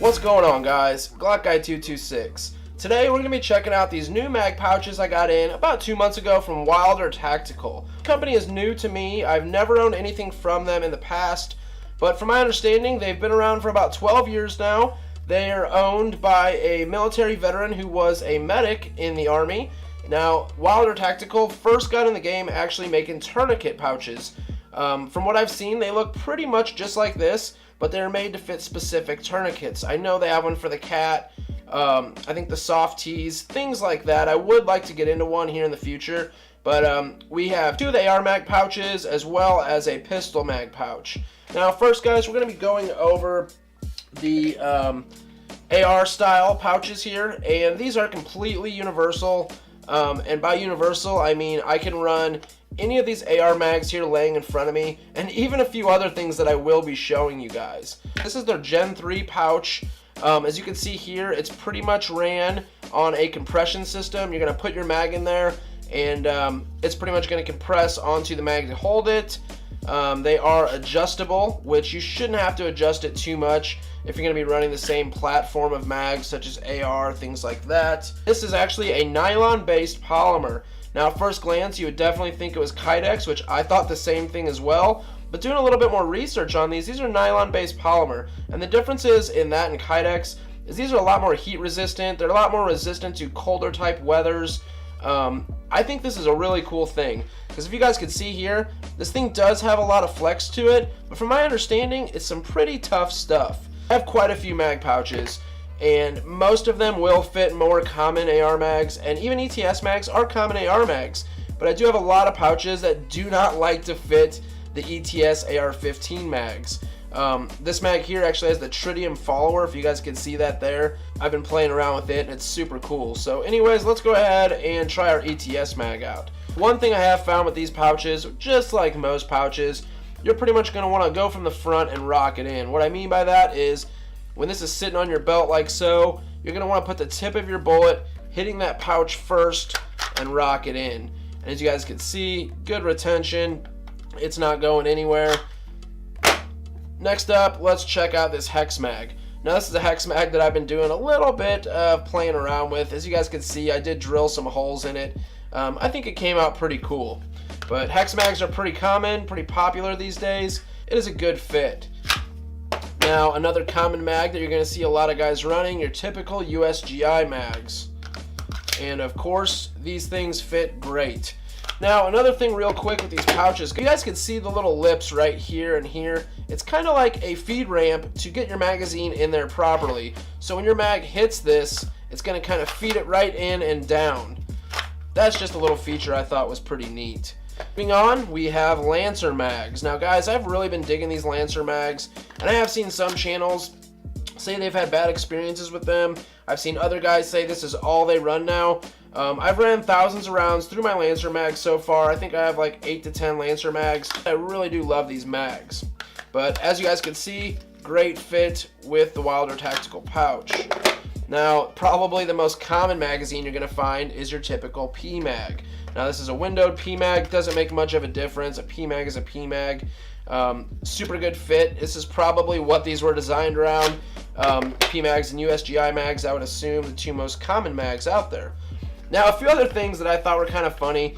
What's going on, guys? Glockguy226. Today we're going to be checking out these new mag pouches I got in about 2 months ago from Wilder Tactical. The company is new to me. I've never owned anything from them in the past, but from my understanding they've been around for about 12 years now. They are owned by a military veteran who was a medic in the Army. Now, Wilder Tactical first got in the game actually making tourniquet pouches. From what I've seen, they look pretty much just like this, but they're made to fit specific tourniquets. I know they have one for the cat, I think the soft tees, things like that. I would like to get into one here in the future, but we have two of the AR mag pouches as well as a pistol mag pouch. Now first, guys, we're going to be going over the AR style pouches here, and these are completely universal, and by universal I mean I can run any of these AR mags here laying in front of me, and even a few other things that I will be showing you guys. This is their Gen 3 pouch. As you can see here, it's pretty much ran on a compression system. You're going to put your mag in there, and it's pretty much going to compress onto the mag to hold it. They are adjustable, which you shouldn't have to adjust it too much if you're going to be running the same platform of mags such as AR, things like that. This is actually a nylon-based polymer. Now, at first glance, you would definitely think it was Kydex, which I thought the same thing as well. But doing a little bit more research on these are nylon-based polymer. And the difference is in that and Kydex is these are a lot more heat resistant. They're a lot more resistant to colder type weathers. I think this is a really cool thing, because if you guys could see here, this thing does have a lot of flex to it. But from my understanding, it's some pretty tough stuff. I have quite a few mag pouches, and most of them will fit more common AR mags, and even ETS mags are common AR mags. But I do have a lot of pouches that do not like to fit the ETS AR-15 mags. This mag here actually has the tritium follower, if you guys can see that there. I've been playing around with it and it's super cool. So anyways, let's go ahead and try our ETS mag out. One thing I have found with these pouches, just like most pouches, you're pretty much going to want to go from the front and rock it in. What I mean by that is, when this is sitting on your belt like so, you're going to want to put the tip of your bullet hitting that pouch first and rock it in. And as you guys can see, good retention. It's not going anywhere. Next up, let's check out this hex mag. Now this is a hex mag that I've been doing a little bit of playing around with. As you guys can see, I did drill some holes in it. I think it came out pretty cool. But hex mags are pretty common, pretty popular these days. It is a good fit. Now, another common mag that you're going to see a lot of guys running, your typical USGI mags. And of course, these things fit great. Now, another thing real quick with these pouches, you guys can see the little lips right here and here. It's kind of like a feed ramp to get your magazine in there properly. So when your mag hits this, it's going to kind of feed it right in and down. That's just a little feature I thought was pretty neat. Moving on, we have Lancer mags. Now guys, I've really been digging these Lancer mags, and I have seen some channels say they've had bad experiences with them. I've seen other guys say this is all they run now. I've ran thousands of rounds through my Lancer mags so far. I think I have like 8 to 10 Lancer mags. I really do love these mags. But as you guys can see, great fit with the Wilder Tactical pouch. Now, probably the most common magazine you're going to find is your typical PMag. Now, this is a windowed PMag. Doesn't make much of a difference. A PMag is a PMag. Super good fit. This is probably what these were designed around. PMags and USGI mags, I would assume, the two most common mags out there. Now, a few other things that I thought were kind of funny.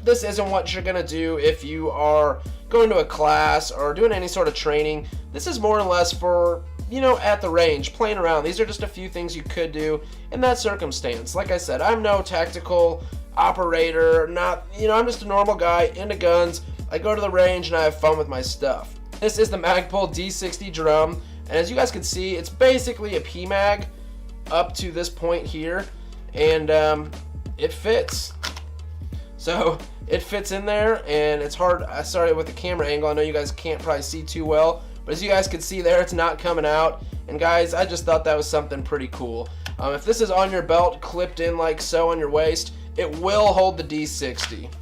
This isn't what you're going to do if you are going to a class or doing any sort of training. This is more or less for, you know, at the range, playing around. These are just a few things you could do in that circumstance. Like I said, I'm no tactical operator, I'm just a normal guy into guns. I go to the range and I have fun with my stuff. This is the Magpul D60 drum, and as you guys can see, it's basically a PMag up to this point here, and it fits. So it fits in there, and it's hard. Sorry with the camera angle, I know you guys can't probably see too well, but as you guys can see there, it's not coming out. And guys, I just thought that was something pretty cool. If this is on your belt, clipped in like so on your waist, it will hold the D60.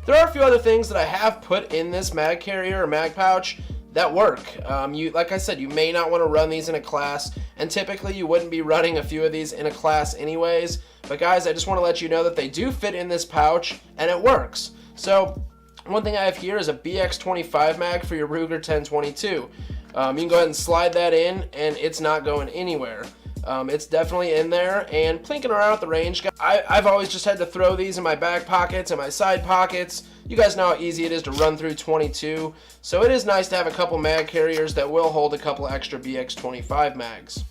There are a few other things that I have put in this mag carrier or mag pouch that work. Like I said, you may not want to run these in a class, and typically you wouldn't be running a few of these in a class anyways. But guys, I just want to let you know that they do fit in this pouch, and it works. So one thing I have here is a BX25 mag for your Ruger 1022. You can go ahead and slide that in, and it's not going anywhere. It's definitely in there and plinking around at the range. I've always just had to throw these in my back pockets and my side pockets. You guys know how easy it is to run through 22, so it is nice to have a couple mag carriers that will hold a couple extra BX25 mags.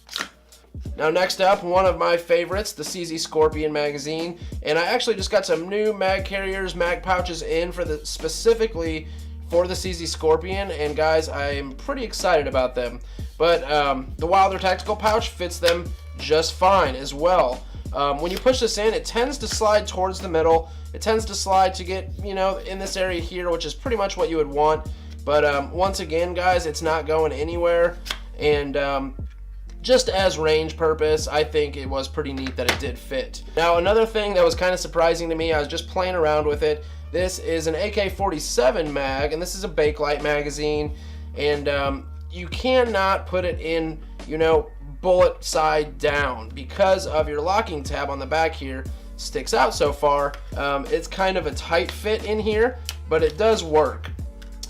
Now next up, one of my favorites, the CZ Scorpion magazine, and I actually just got some new mag carriers, mag pouches in for specifically for the CZ Scorpion, and guys, I am pretty excited about them. But the Wilder Tactical pouch fits them just fine as well. When you push this in, it tends to slide towards the middle. It tends to slide to get, you know, in this area here, which is pretty much what you would want. But once again, guys, it's not going anywhere. And just as range purpose, I think it was pretty neat that it did fit. Now, another thing that was kind of surprising to me, I was just playing around with it. This is an AK-47 mag, and this is a Bakelite magazine. And you cannot put it in, you know, bullet side down because of your locking tab on the back here sticks out so far. It's kind of a tight fit in here, but it does work.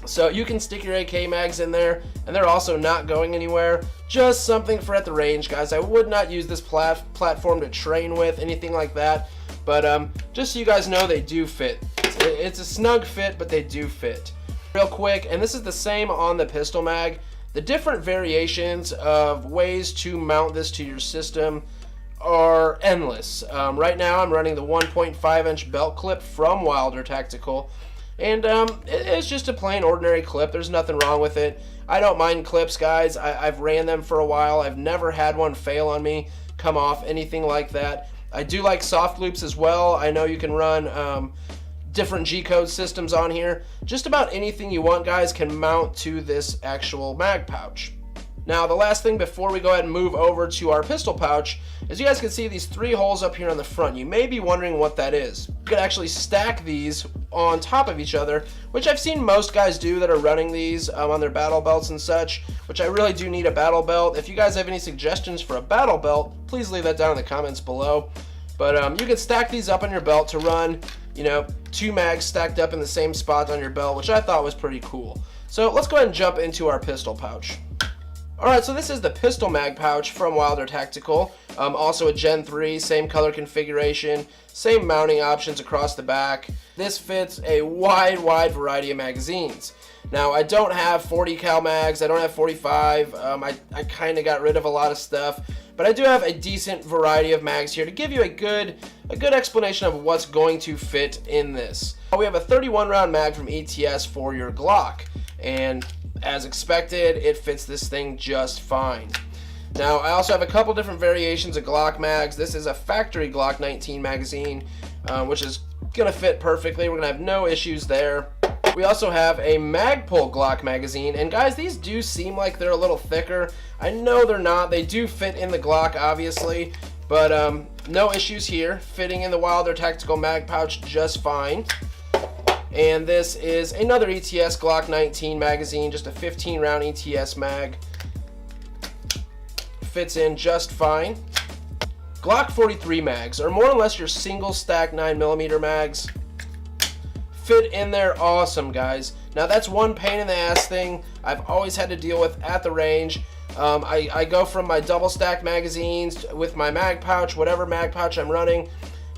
So you can stick your AK mags in there, and they're also not going anywhere. Just something for at the range, guys. I would not use this platform to train with, anything like that. But just so you guys know, they do fit. It's a snug fit, but they do fit. Real quick, and this is the same on the pistol mag. The different variations of ways to mount this to your system are endless. Right now I'm running the 1.5-inch belt clip from Wilder Tactical, and it's just a plain ordinary clip. There's nothing wrong with it. I don't mind clips, guys. I've ran them for a while. I've never had one fail on me, come off, anything like that. I do like soft loops as well. I know you can run different G-code systems on here. Just about anything you want, guys, can mount to this actual mag pouch. Now, the last thing before we go ahead and move over to our pistol pouch is you guys can see these 3 holes up here on the front. You may be wondering what that is. You could actually stack these on top of each other, which I've seen most guys do that are running these on their battle belts and such, which I really do need a battle belt. If you guys have any suggestions for a battle belt, please leave that down in the comments below. But you can stack these up on your belt to run, you know, 2 mags stacked up in the same spot on your belt, which I thought was pretty cool. So let's go ahead and jump into our pistol pouch. Alright, so this is the pistol mag pouch from Wilder Tactical. Also a Gen 3, same color configuration, same mounting options across the back. This fits a wide variety of magazines. Now, I don't have 40 cal mags, I don't have 45, I kind of got rid of a lot of stuff, but I do have a decent variety of mags here to give you a good explanation of what's going to fit in this. We have a 31 round mag from ETS for your Glock, and as expected, it fits this thing just fine. Now, I also have a couple different variations of Glock mags. This is a factory Glock 19 magazine, which is gonna fit perfectly. We're gonna have no issues there. We also have a Magpul Glock magazine, and guys, these do seem like they're a little thicker. I know they're not. They do fit in the Glock, obviously, but no issues here. Fitting in the Wilder Tactical mag pouch just fine. And this is another ETS Glock 19 magazine, just a 15 round ETS mag. Fits in just fine. Glock 43 mags are more or less your single stack 9mm mags. Fit in there awesome, guys. Now that's one pain in the ass thing I've always had to deal with at the range. I go from my double stack magazines with my mag pouch, whatever mag pouch I'm running,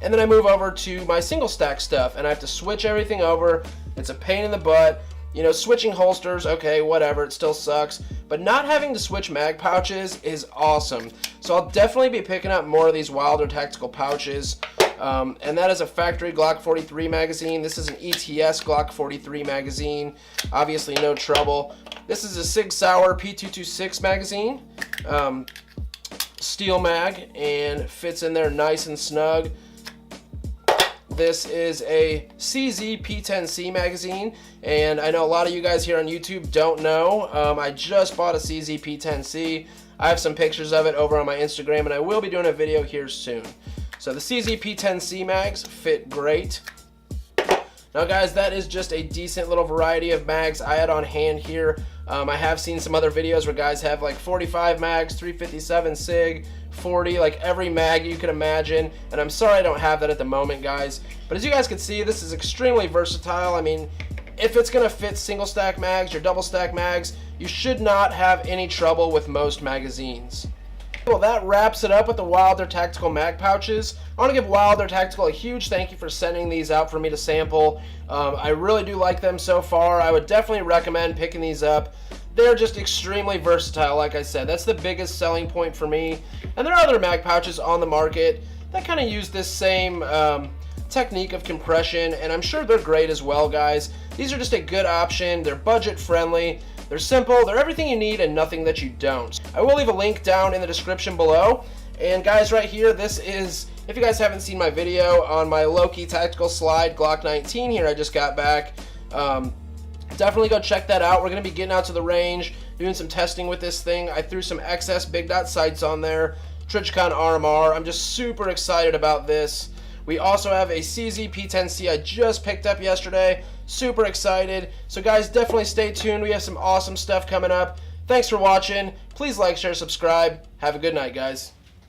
and then I move over to my single stack stuff, and I have to switch everything over. It's a pain in the butt. You know, switching holsters, okay, whatever, it still sucks. But not having to switch mag pouches is awesome. So I'll definitely be picking up more of these Wilder Tactical pouches. And that is a factory Glock 43 magazine. This is an ETS Glock 43 magazine. Obviously no trouble. This is a Sig Sauer P226 magazine. Steel mag, and fits in there nice and snug. This is a CZ P10C magazine, and I know a lot of you guys here on YouTube don't know. I just bought a CZ P10C. I have some pictures of it over on my Instagram, and I will be doing a video here soon. So the CZ P10C mags fit great. Now guys, that is just a decent little variety of mags I had on hand here. I have seen some other videos where guys have like 45 mags, 357 SIG, 40, like every mag you can imagine, and I'm sorry I don't have that at the moment, guys. But as you guys can see, this is extremely versatile. I mean, if it's going to fit single stack mags or double stack mags, you should not have any trouble with most magazines. Well, that wraps it up with the Wilder Tactical mag pouches. I want to give Wilder Tactical a huge thank you for sending these out for me to sample. I really do like them so far. I would definitely recommend picking these up. They're just extremely versatile, like I said. That's the biggest selling point for me. And there are other mag pouches on the market that kind of use this same technique of compression, and I'm sure they're great as well, guys. These are just a good option. They're budget friendly. They're simple. They're everything you need and nothing that you don't. I will leave a link down in the description below. And guys, right here, this is, if you guys haven't seen my video on my low-key tactical slide Glock 19 here I just got back, definitely go check that out. We're going to be getting out to the range, doing some testing with this thing. I threw some XS big dot sights on there, Trichicon RMR. I'm just super excited about this. We also have a CZ P10C I just picked up yesterday. Super excited. So guys, definitely stay tuned. We have some awesome stuff coming up. Thanks for watching. Please like, share, subscribe. Have a good night, guys.